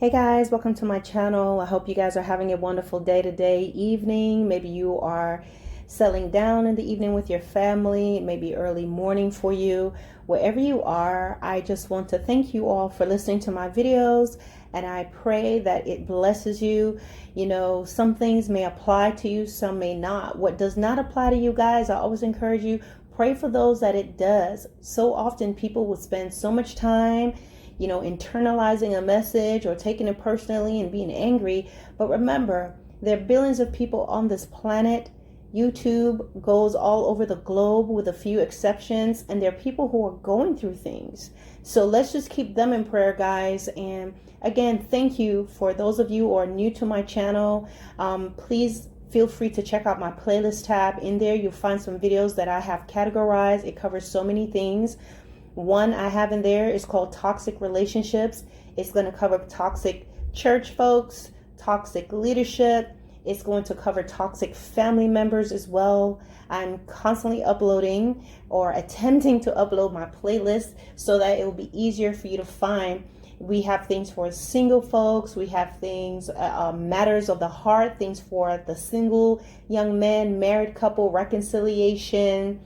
Hey guys, welcome to my channel. I hope you guys are having a wonderful day today, evening. Maybe you are settling down in the evening with your family, maybe early morning for you. Wherever you are, I just want to thank you all for listening to my videos, and I pray that it blesses you. You know, some things may apply to you, some may not. What does not apply to you guys, I always encourage you, pray for those that it does. So often people will spend so much time internalizing a message or taking it personally and being angry. But remember, there are billions of people on this planet. YouTube goes all over the globe with a few exceptions, and there are people who are going through things. So let's just keep them in prayer, guys. And again, thank you for those of you who are new to my channel. Please feel free to check out my playlist tab. In there, you'll find some videos that I have categorized. It covers so many things. One I have in there is called Toxic Relationships. It's going to cover toxic church folks, toxic leadership. It's going to cover toxic family members as well. I'm constantly uploading or attempting to upload my playlist so that it will be easier for you to find. We have things for single folks. We have things, matters of the heart, things for the single young man, married couple, reconciliation,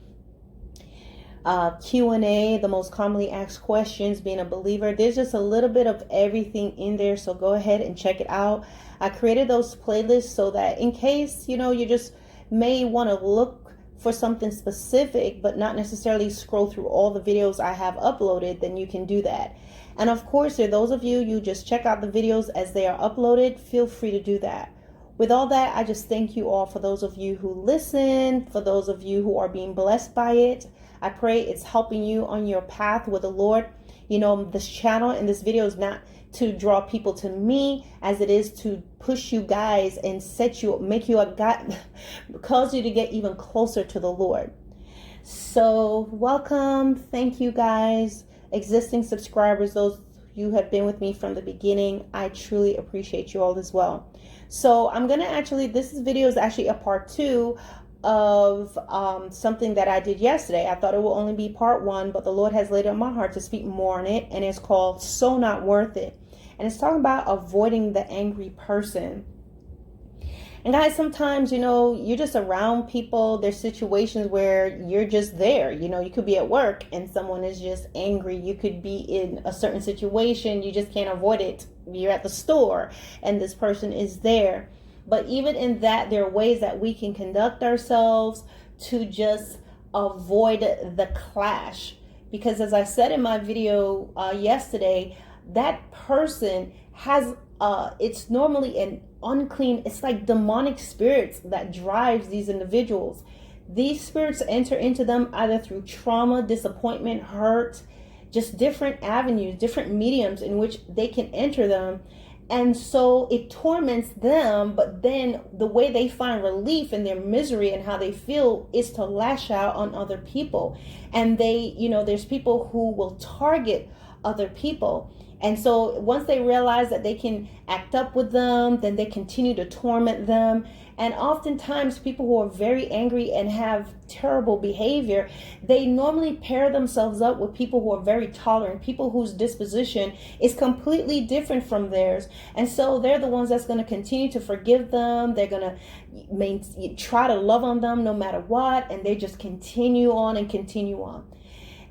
Q&A, the most commonly asked questions, being a believer. There's just a little bit of everything in there, so go ahead and check it out. I created those playlists so that in case you just may want to look for something specific but not necessarily scroll through all the videos I have uploaded, then you can do that. And of course, there are those of you just check out the videos as they are uploaded. Feel free to do that. With all that, I just thank you all for those of you who listen, for those of you who are being blessed by it. I pray it's helping you on your path with the Lord. You know, this channel and this video is not to draw people to me as it is to push you guys and make you a God, cause you to get even closer to the Lord. So welcome. Thank you guys. Existing subscribers, those you have been with me from the beginning. I truly appreciate you all as well. So I'm going to this video is actually a part 2 of something that I did yesterday. I thought it will only be part 1, but the Lord has laid it on my heart to speak more on it, and it's called So Not Worth It. And it's talking about avoiding the angry person. And guys, sometimes, you're just around people. There's situations where you're just there. You could be at work and someone is just angry. You could be in a certain situation. You just can't avoid it. You're at the store and this person is there. But even in that, there are ways that we can conduct ourselves to just avoid the clash. Because as I said in my video yesterday, that person has, it's normally an unclean, it's like demonic spirits that drives these individuals. These spirits enter into them either through trauma, disappointment, hurt, just different avenues, different mediums in which they can enter them. And so it torments them, but then the way they find relief in their misery and how they feel is to lash out on other people. And there's people who will target other people. And so once they realize that they can act up with them, then they continue to torment them. And oftentimes people who are very angry and have terrible behavior, they normally pair themselves up with people who are very tolerant, people whose disposition is completely different from theirs. And so they're the ones that's going to continue to forgive them. They're going to try to love on them no matter what. And they just continue on and continue on.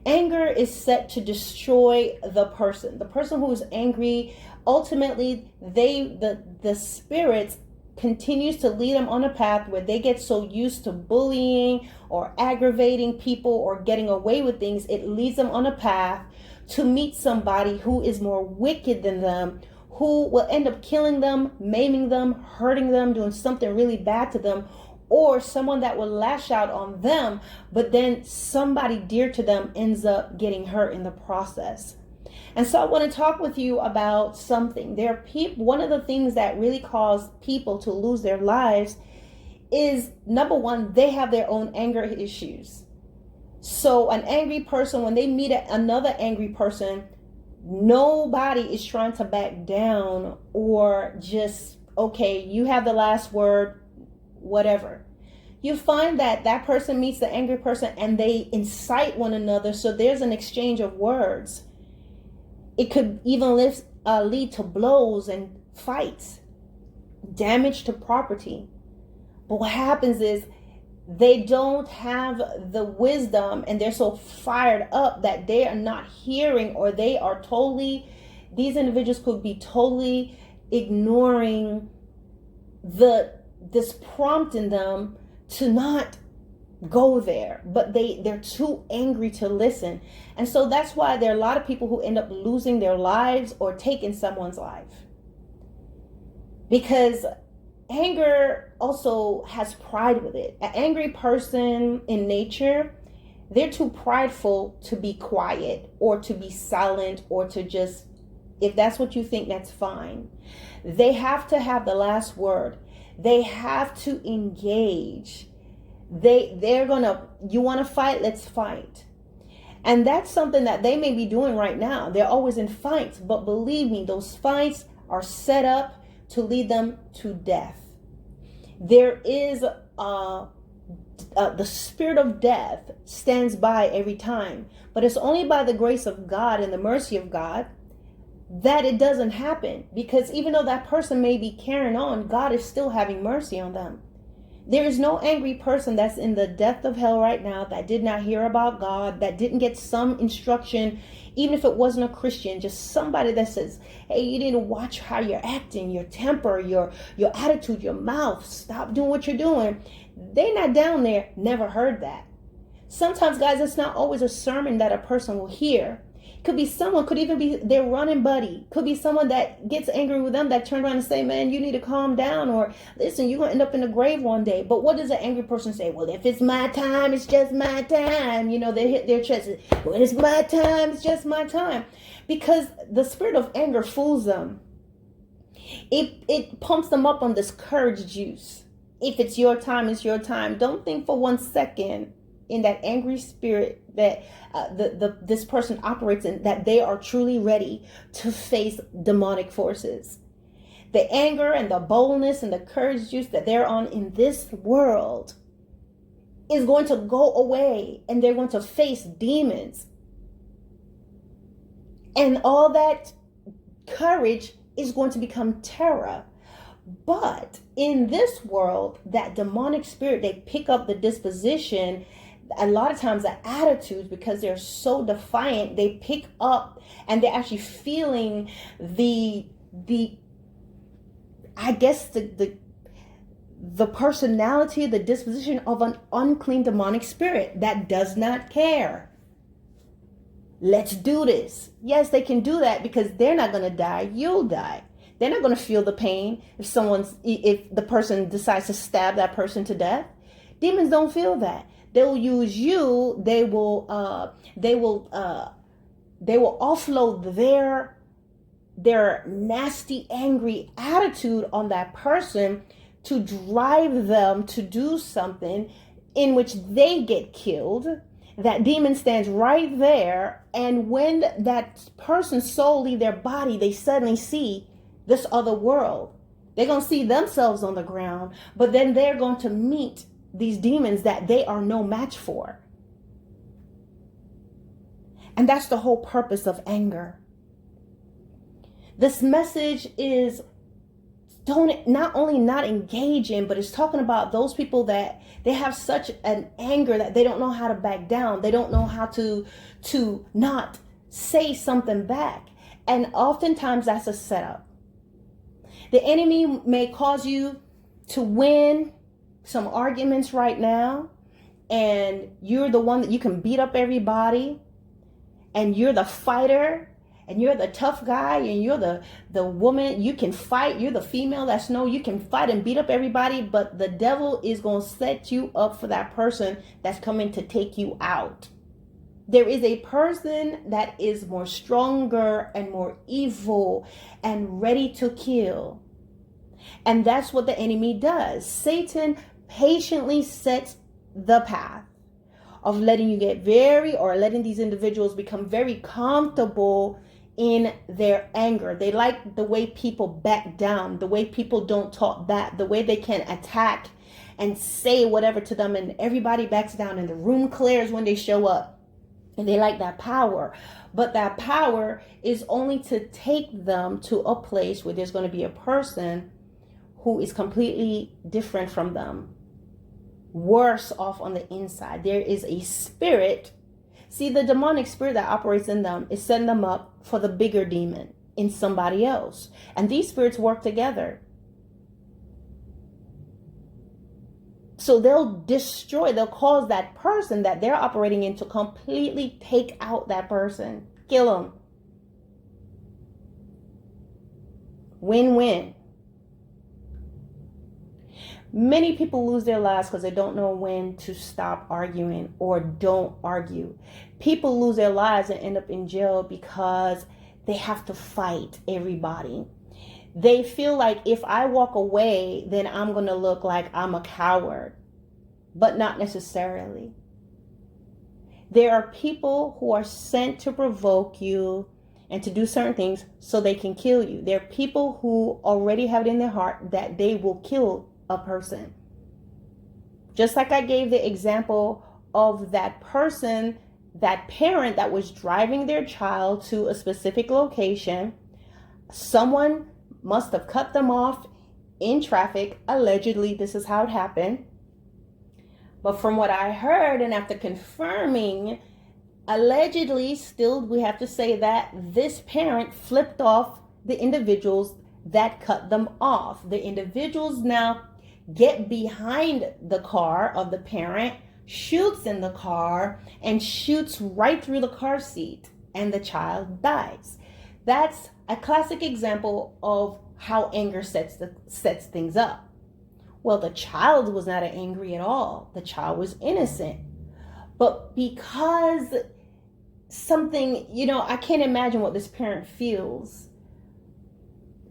Anger is set to destroy the person. The person who is angry, ultimately, the spirits continues to lead them on a path where they get so used to bullying or aggravating people or getting away with things. It leads them on a path to meet somebody who is more wicked than them, who will end up killing them, maiming them, hurting them, doing something really bad to them, or someone that will lash out on them, but then somebody dear to them ends up getting hurt in the process. And so I want to talk with you about something. There are people, one of the things that really cause people to lose their lives is, number one, they have their own anger issues. So an angry person, when they meet another angry person, nobody is trying to back down or just, okay, you have the last word, whatever. You find that that person meets the angry person and they incite one another. So there's an exchange of words. It could even lead to blows and fights, damage to property. But what happens is they don't have the wisdom, and they're so fired up that they are not hearing, or they are totally, these individuals could be totally ignoring this prompt in them to not go there, but they're too angry to listen. And so that's why there are a lot of people who end up losing their lives or taking someone's life, because anger also has pride with it. An angry person in nature, they're too prideful to be quiet or to be silent, or to just, if that's what you think, that's fine. They have to have the last word. They have to engage. They're gonna, you want to fight, let's fight. And that's something that they may be doing right now. They're always in fights, but believe me, those fights are set up to lead them to death. There is the spirit of death stands by every time, but it's only by the grace of God and the mercy of God that it doesn't happen. Because even though that person may be carrying on, God is still having mercy on them. There is no angry person that's in the depth of hell right now that did not hear about God, that didn't get some instruction, even if it wasn't a Christian, just somebody that says, hey, you need to watch how you're acting, your temper, your attitude, your mouth, stop doing what you're doing. They're not down there, never heard that. Sometimes, guys, it's not always a sermon that a person will hear. Could be someone, could even be their running buddy. Could be someone that gets angry with them that turn around and say, man, you need to calm down, or listen, you're going to end up in the grave one day. But what does an angry person say? Well, if it's my time, it's just my time. You know, they hit their chest. When it's my time, it's just my time. Because the spirit of anger fools them. It pumps them up on this courage juice. If it's your time, it's your time. Don't think for 1 second in that angry spirit that this person operates in, that they are truly ready to face demonic forces. The anger and the boldness and the courage juice that they're on in this world is going to go away, and they're going to face demons. And all that courage is going to become terror. But in this world, that demonic spirit, they pick up the disposition, a lot of times the attitudes, because they're so defiant, they pick up, and they're actually feeling the personality, the disposition of an unclean demonic spirit that does not care. Let's do this. Yes, they can do that because they're not going to die. You'll die. They're not going to feel the pain if the person decides to stab that person to death. Demons don't feel that. They'll use you. They will offload their nasty, angry attitude on that person to drive them to do something in which they get killed. That demon stands right there, and when that person's soul leaves their body, they suddenly see this other world. They're going to see themselves on the ground, but then they're going to meet these demons that they are no match for. And that's the whole purpose of anger. This message is not only not engaging, but it's talking about those people that they have such an anger that they don't know how to back down. They don't know how to not say something back. And oftentimes that's a setup. The enemy may cause you to win some arguments right now, and you're the one that you can beat up everybody, and you're the fighter, and you're the tough guy, and you're the woman, you can fight, you're the female that's you can fight and beat up everybody, but the devil is going to set you up for that person that's coming to take you out. There is a person that is more stronger and more evil and ready to kill. And that's what the enemy does. Satan patiently sets the path of letting you letting these individuals become very comfortable in their anger. They like the way people back down, the way people don't talk back, the way they can attack and say whatever to them, and everybody backs down and the room clears when they show up. And they like that power. But that power is only to take them to a place where there's going to be a person who is completely different from them, worse off on the inside. There is a spirit. See, the demonic spirit that operates in them is setting them up for the bigger demon in somebody else. And these spirits work together. So they'll cause that person that they're operating in to completely take out that person, kill them. Win-win. Many people lose their lives because they don't know when to stop arguing or don't argue. People lose their lives and end up in jail because they have to fight everybody. They feel like if I walk away, then I'm going to look like I'm a coward, but not necessarily. There are people who are sent to provoke you and to do certain things so they can kill you. There are people who already have it in their heart that they will kill a person. Just like I gave the example of that person, that parent that was driving their child to a specific location. Someone must have cut them off in traffic. Allegedly, this is how it happened. But from what I heard, and after confirming, allegedly, still we have to say that this parent flipped off the individuals that cut them off. The individuals now get behind the car of the parent, shoots in the car, and shoots right through the car seat, and the child dies. That's a classic example of how anger sets things up. Well, the child was not angry at all. The child was innocent. But because something, I can't imagine what this parent feels.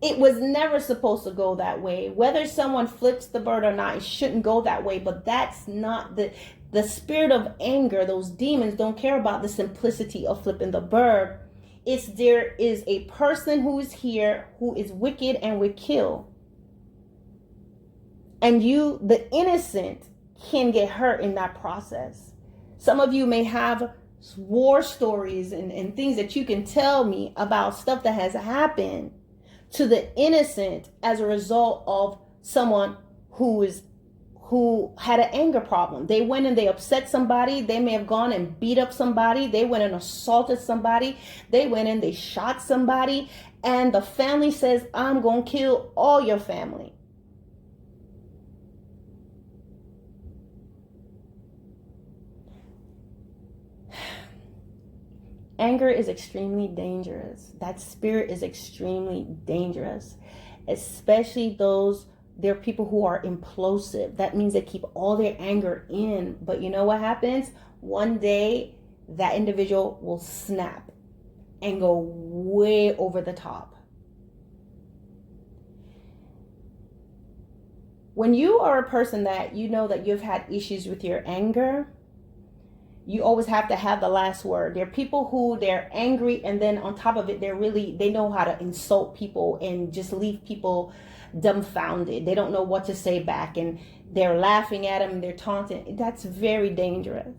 It was never supposed to go that way. Whether someone flips the bird or not, it shouldn't go that way. But that's not the spirit of anger. Those demons don't care about the simplicity of flipping the bird. There is a person who is here who is wicked and would kill. And you, the innocent, can get hurt in that process. Some of you may have war stories and things that you can tell me about stuff that has happened to the innocent as a result of someone who had an anger problem. They went and they upset somebody. They may have gone and beat up somebody. They went and assaulted somebody. They went and they shot somebody. And the family says, I'm going to kill all your family. Anger is extremely dangerous. That spirit is extremely dangerous, especially there are people who are impulsive. That means they keep all their anger in. But you know what happens? One day, that individual will snap and go way over the top. When you are a person that you know that you've had issues with your anger, you always have to have the last word. There are people who they're angry, and then on top of it, they know how to insult people and just leave people dumbfounded. They don't know what to say back, and they're laughing at them and they're taunting. That's very dangerous.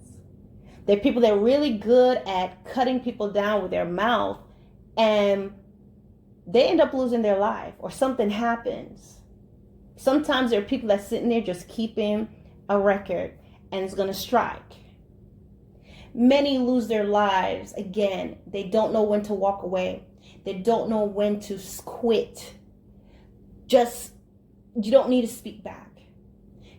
There are people that are really good at cutting people down with their mouth, and they end up losing their life, or something happens. Sometimes there are people that sitting there just keeping a record, and it's going to strike. Many lose their lives. Again, they don't know when to walk away. They don't know when to quit. You don't need to speak back.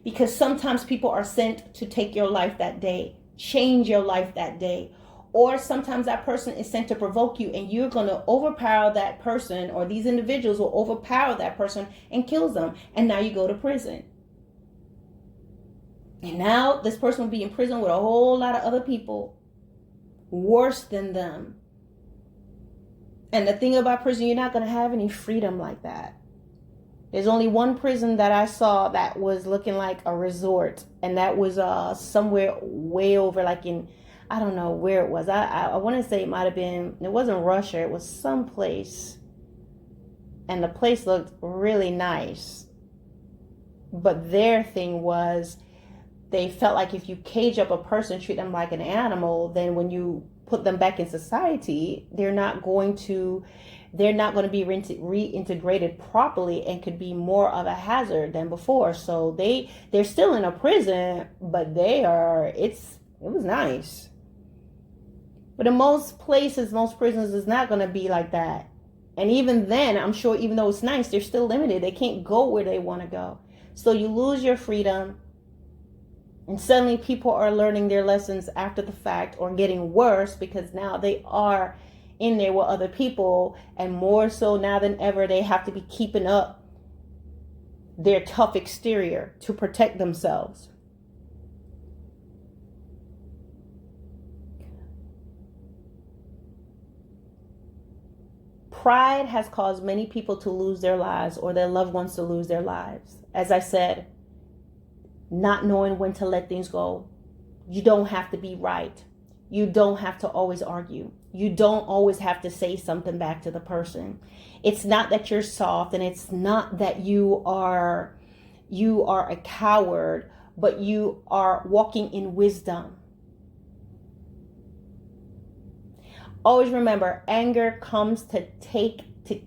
Because sometimes people are sent to take your life that day, change your life that day. Or sometimes that person is sent to provoke you, and you're going to overpower that person, or these individuals will overpower that person and kills them. And now you go to prison. And now this person will be in prison with a whole lot of other people worse than them. And the thing about prison, you're not going to have any freedom like that. There's only one prison that I saw that was looking like a resort. And that was somewhere way over, like in, I don't know where it was. I want to say it might have been, it wasn't Russia. It was someplace. And the place looked really nice. But their thing was, they felt like if you cage up a person, treat them like an animal, then when you put them back in society, they're not going to be reintegrated properly and could be more of a hazard than before. So they're still in a prison, but it was nice. But in most places, most prisons is not going to be like that. And even then, I'm sure even though it's nice, they're still limited. They can't go where they want to go. So you lose your freedom. And suddenly people are learning their lessons after the fact, or getting worse, because now they are in there with other people. And more so now than ever, they have to be keeping up their tough exterior to protect themselves. Pride has caused many people to lose their lives, or their loved ones to lose their lives. As I said, not knowing when to let things go. You don't have to be right. You don't have to always argue. You don't always have to say something back to the person. It's not that you're soft, and it's not that you are a coward, but you are walking in wisdom. Always remember, anger comes to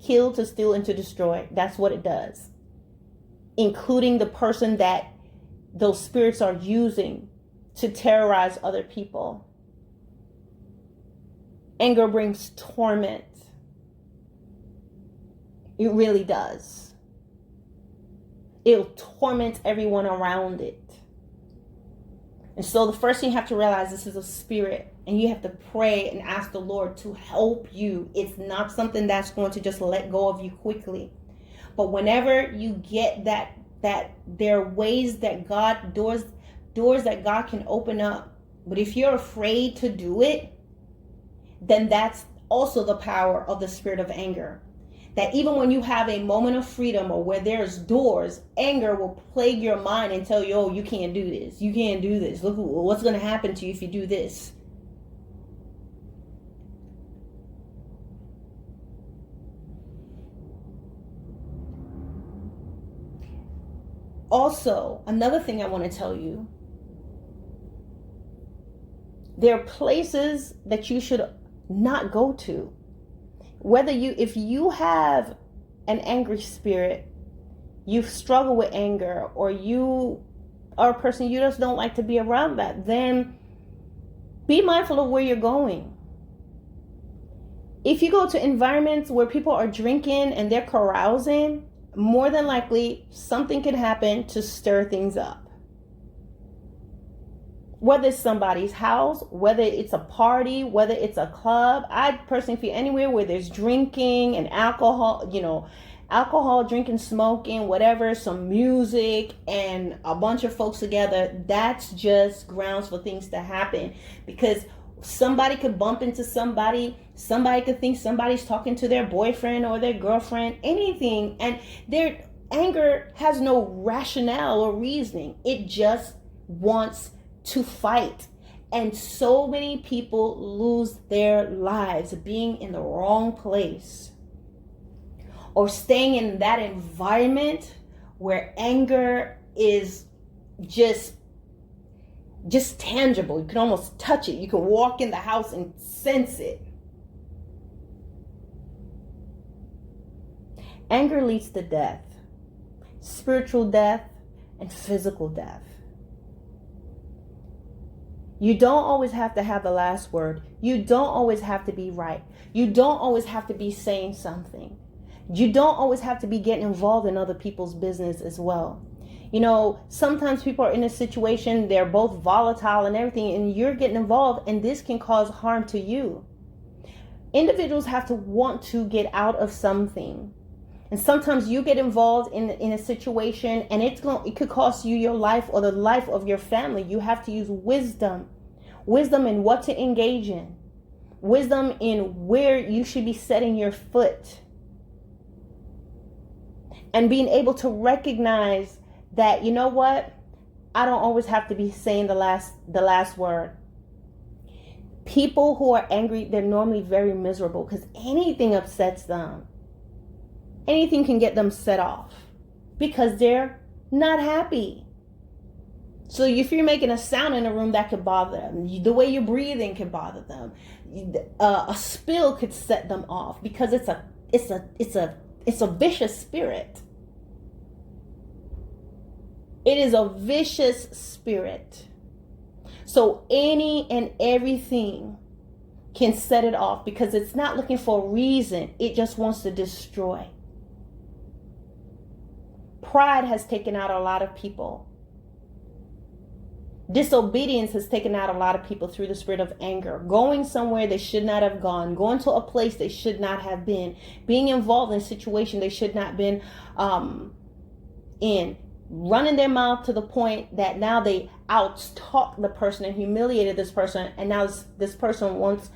kill, to steal, and to destroy. That's what it does. Including the person that those spirits are using to terrorize other people. Anger brings torment. It really does. It'll torment everyone around it. And so the first thing you have to realize, this is a spirit, and you have to pray and ask the Lord to help you. It's not something that's going to just let go of you quickly. But whenever you get that there are ways that doors that God can open up. But if you're afraid to do it, then that's also the power of the spirit of anger. That even when you have a moment of freedom, or where there's doors, anger will plague your mind and tell you, oh, you can't do this. You can't do this. Look what's going to happen to you if you do this. Also, another thing I want to tell you, there are places that you should not go to. If you have an angry spirit, you struggle with anger, or you are a person you just don't like to be around that, then be mindful of where you're going. If you go to environments where people are drinking and they're carousing, more than likely something could happen to stir things up. Whether it's somebody's house, whether it's a party, whether it's a club. I personally feel anywhere where there's drinking and alcohol, drinking, smoking, whatever, some music, and a bunch of folks together, that's just grounds for things to happen. Because somebody could bump into somebody could think somebody's talking to their boyfriend or their girlfriend, anything, and their anger has no rationale or reasoning. It just wants to fight. And so many people lose their lives being in the wrong place, or staying in that environment where anger is just tangible. You can almost touch it. You can walk in the house and sense it. Anger leads to death, spiritual death, and physical death. You don't always have to have the last word. You don't always have to be right. You don't always have to be saying something. You don't always have to be getting involved in other people's business as well. Sometimes people are in a situation, they're both volatile and everything, and you're getting involved, and this can cause harm to you. Individuals have to want to get out of something. And sometimes you get involved in a situation, and it could cost you your life or the life of your family. You have to use wisdom in what to engage in, wisdom in where you should be setting your foot, and being able to recognize that, you know what, I don't always have to be saying the last word. People who are angry, they're normally very miserable, because anything upsets them. Anything can get them set off because they're not happy. So if you're making a sound in a room, that could bother them. The way you're breathing could bother them. A spill could set them off because it's a vicious spirit. It is a vicious spirit. So any and everything can set it off because it's not looking for a reason. It just wants to destroy. Pride has taken out a lot of people. Disobedience has taken out a lot of people through the spirit of anger. Going somewhere they should not have gone. Going to a place they should not have been. Being involved in a situation they should not have been in. Running their mouth to the point that now they out-talk the person and humiliated this person. And now this person wants,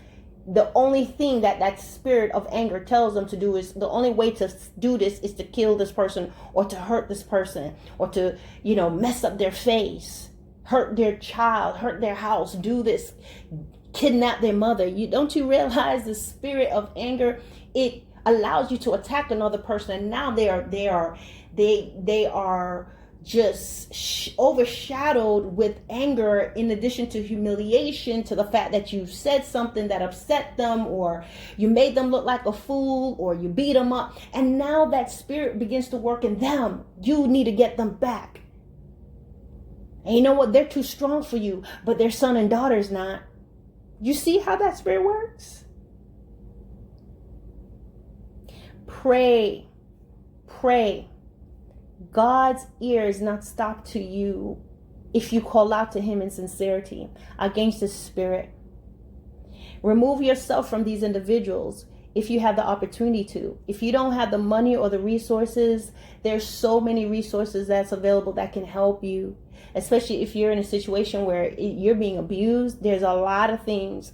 the only thing that spirit of anger tells them to do is, the only way to do this is to kill this person or to hurt this person or to, mess up their face. Hurt their child, hurt their house, do this, kidnap their mother. Don't you realize the spirit of anger, it allows you to attack another person, and now they are just overshadowed with anger, in addition to humiliation, to the fact that you said something that upset them, or you made them look like a fool, or you beat them up, and now that spirit begins to work in them. You need to get them back. And you know what? They're too strong for you, but their son and daughter's not. You see how that spirit works? Pray. God's ear is not stopped to you if you call out to him in sincerity against the spirit. Remove yourself from these individuals if you have the opportunity to. If you don't have the money or the resources, there's so many resources that's available that can help you. Especially if you're in a situation where you're being abused, there's a lot of things.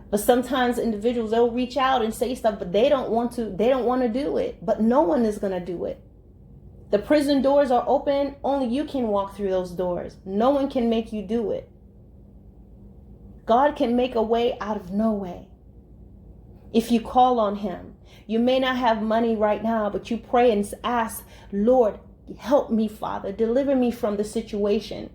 But sometimes individuals, they'll reach out and say stuff, but they don't want to do it. But no one is going to do it. The prison doors are open. Only you can walk through those doors. No one can make you do it. God can make a way out of no way. If you call on him, you may not have money right now, but you pray and ask, Lord, help me, Father, deliver me from the situation.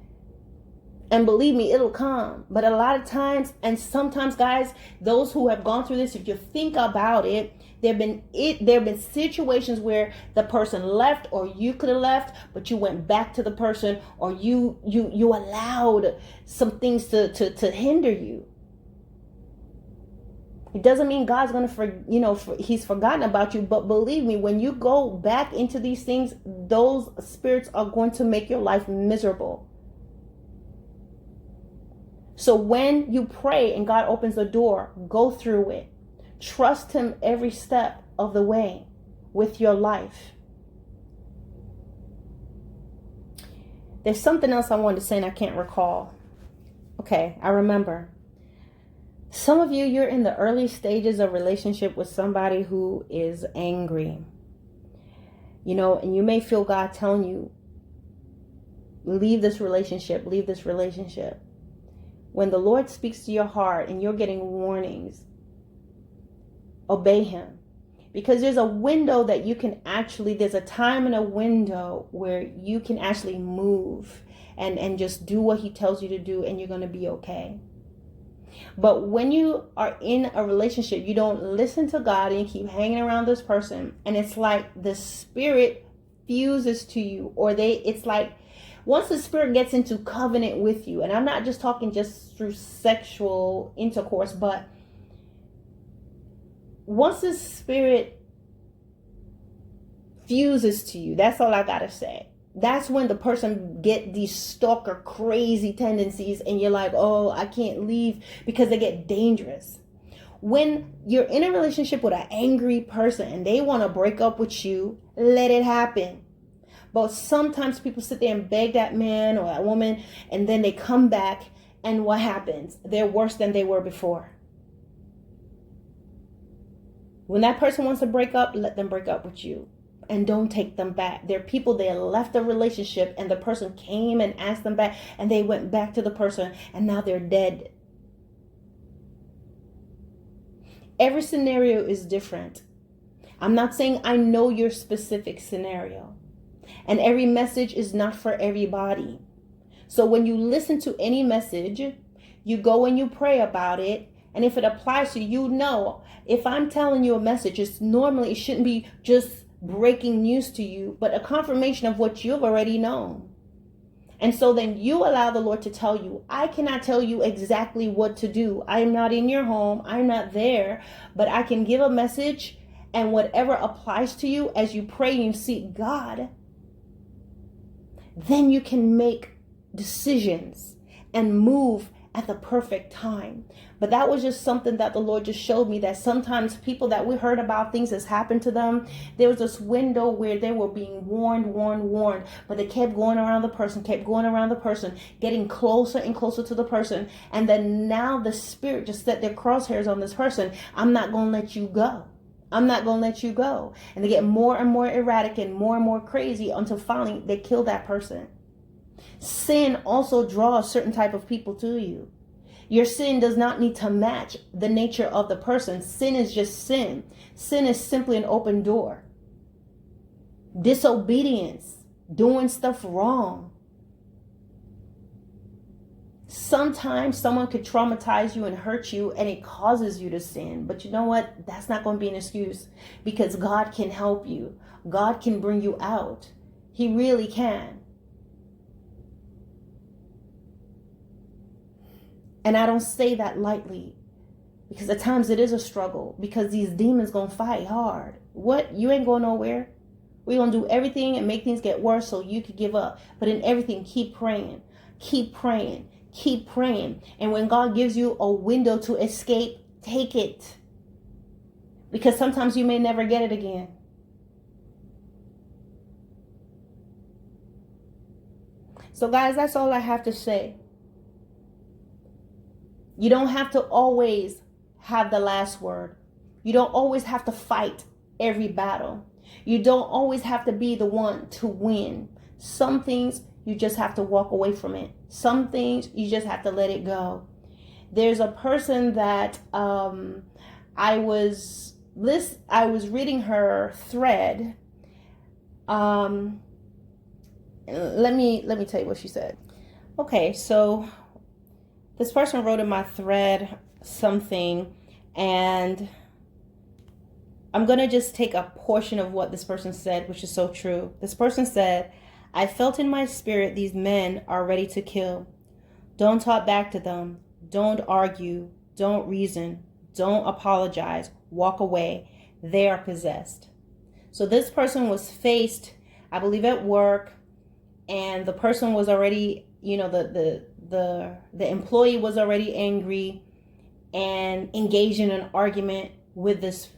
And believe me, it'll come. But a lot of times, and sometimes, guys, those who have gone through this, if you think about it, there have been situations where the person left, or you could have left, but you went back to the person, or you allowed some things to hinder you. It doesn't mean God's going to, he's forgotten about you. But believe me, when you go back into these things, those spirits are going to make your life miserable. So when you pray and God opens the door, go through it. Trust him every step of the way with your life. There's something else I wanted to say and I can't recall. Okay, I remember. Some of you, you're in the early stages of relationship with somebody who is angry. And you may feel God telling you, leave this relationship. When the Lord speaks to your heart and you're getting warnings, obey him. Because there's a window that you can there's a time and a window where you can actually move and just do what he tells you to do, and you're going to be okay. But when you are in a relationship, you don't listen to God and you keep hanging around this person, and it's like the spirit fuses to you, it's like once the spirit gets into covenant with you, and I'm not just talking just through sexual intercourse, but once the spirit fuses to you, that's all I gotta say. That's when the person get these stalker crazy tendencies, and you're like, oh, I can't leave, because they get dangerous. When you're in a relationship with an angry person and they want to break up with you, let it happen. But sometimes people sit there and beg that man or that woman, and then they come back, and what happens? They're worse than they were before. When that person wants to break up, let them break up with you. And don't take them back. There are people that left a relationship and the person came and asked them back, and they went back to the person, and now they're dead. Every scenario is different. I'm not saying I know your specific scenario. And every message is not for everybody. So when you listen to any message, you go and you pray about it. And if it applies to you, know, if I'm telling you a message, it shouldn't be just breaking news to you, but a confirmation of what you've already known. And so then you allow the Lord to tell you. I cannot tell you exactly what to do. I am not in your home. I'm not there, but I can give a message, and whatever applies to you as you pray and you seek God, then you can make decisions and move at the perfect time. But that was just something that the Lord just showed me, that sometimes people that we heard about things that's happened to them, there was this window where they were being warned, but they kept going around the person, getting closer and closer to the person. And then now the Spirit just set their crosshairs on this person. I'm not going to let you go. I'm not going to let you go. And they get more and more erratic and more crazy until finally they kill that person. Sin also draws certain type of people to you. Your sin does not need to match the nature of the person. Sin is just sin. Sin is simply an open door. Disobedience, doing stuff wrong. Sometimes someone could traumatize you and hurt you, and it causes you to sin. But you know what? That's not going to be an excuse, because God can help you. God can bring you out. He really can. And I don't say that lightly, because at times it is a struggle, because these demons going to fight hard. What? You ain't going nowhere. We're going to do everything and make things get worse so you could give up. But in everything, keep praying. Keep praying. Keep praying. And when God gives you a window to escape, take it. Because sometimes you may never get it again. So guys, that's all I have to say. You don't have to always have the last word. You don't always have to fight every battle. You don't always have to be the one to win. Some things you just have to walk away from it. Some things you just have to let it go. There's a person that I was reading her thread. Let me tell you what she said. Okay, so this person wrote in my thread something, and I'm going to just take a portion of what this person said, which is so true. This person said, I felt in my spirit these men are ready to kill. Don't talk back to them. Don't argue. Don't reason. Don't apologize. Walk away. They are possessed. So this person was faced, I believe, at work, and the person was already, the employee was already angry and engaged in an argument with this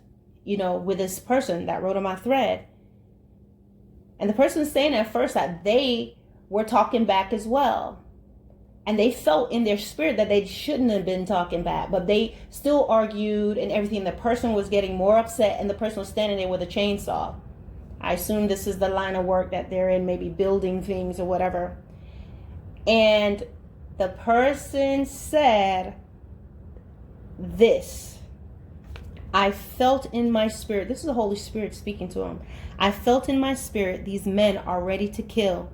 person that wrote on my thread. And the person is saying at first that they were talking back as well. And they felt in their spirit that they shouldn't have been talking back, but they still argued and everything. The person was getting more upset, and the person was standing there with a chainsaw. I assume this is the line of work that they're in, maybe building things or whatever. And the person said this: I felt in my spirit, this is the Holy Spirit speaking to him, I felt in my spirit these men are ready to kill.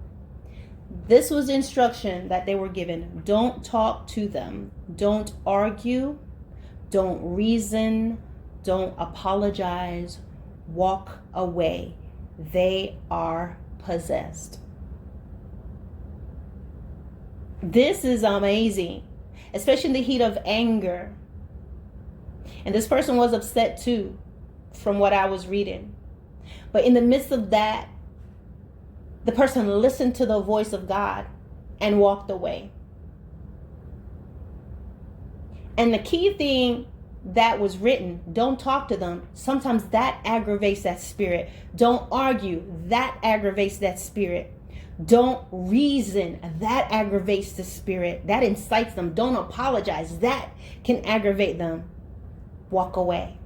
This was the instruction that they were given. Don't talk to them. Don't argue. Don't reason. Don't apologize. Walk away. They are possessed. This is amazing, especially in the heat of anger. And this person was upset too, from what I was reading. But in the midst of that, the person listened to the voice of God and walked away. And the key thing that was written, don't talk to them. Sometimes that aggravates that spirit. Don't argue. That aggravates that spirit. Don't reason. That aggravates the spirit. That incites them. Don't apologize. That can aggravate them. Walk away.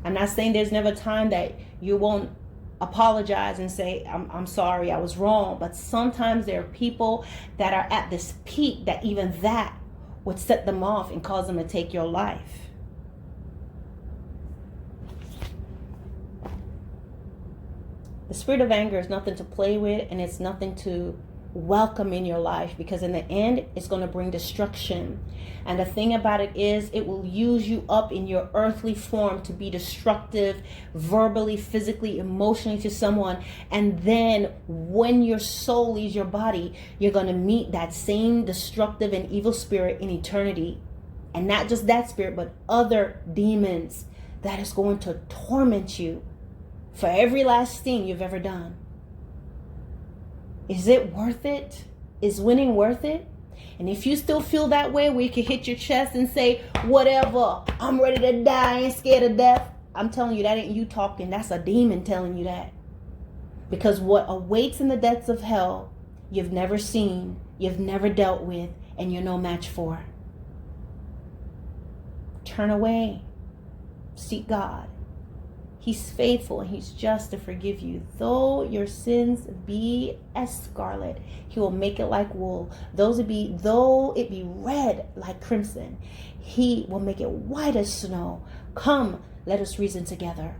I'm not saying there's never a time that you won't apologize and say, I'm sorry, I was wrong. But sometimes there are people that are at this peak that even that would set them off and cause them to take your life. The spirit of anger is nothing to play with, and it's nothing to welcome in your life, because in the end it's going to bring destruction. And the thing about it is, it will use you up in your earthly form to be destructive, verbally, physically, emotionally to someone. And then when your soul leaves your body, you're going to meet that same destructive and evil spirit in eternity. And not just that spirit, but other demons that is going to torment you for every last thing you've ever done. Is it worth it? Is winning worth it? And if you still feel that way, where you can hit your chest and say, whatever, I'm ready to die, I ain't scared of death. I'm telling you, that ain't you talking. That's a demon telling you that. Because what awaits in the depths of hell, you've never seen, you've never dealt with, and you're no match for. Turn away. Seek God. He's faithful and he's just to forgive you. Though your sins be as scarlet, he will make it like wool. Though it be red like crimson, he will make it white as snow. Come, let us reason together.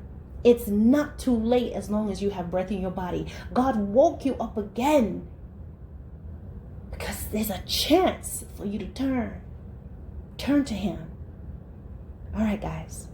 It's not too late as long as you have breath in your body. God woke you up again, because there's a chance for you to turn to him. All right, guys.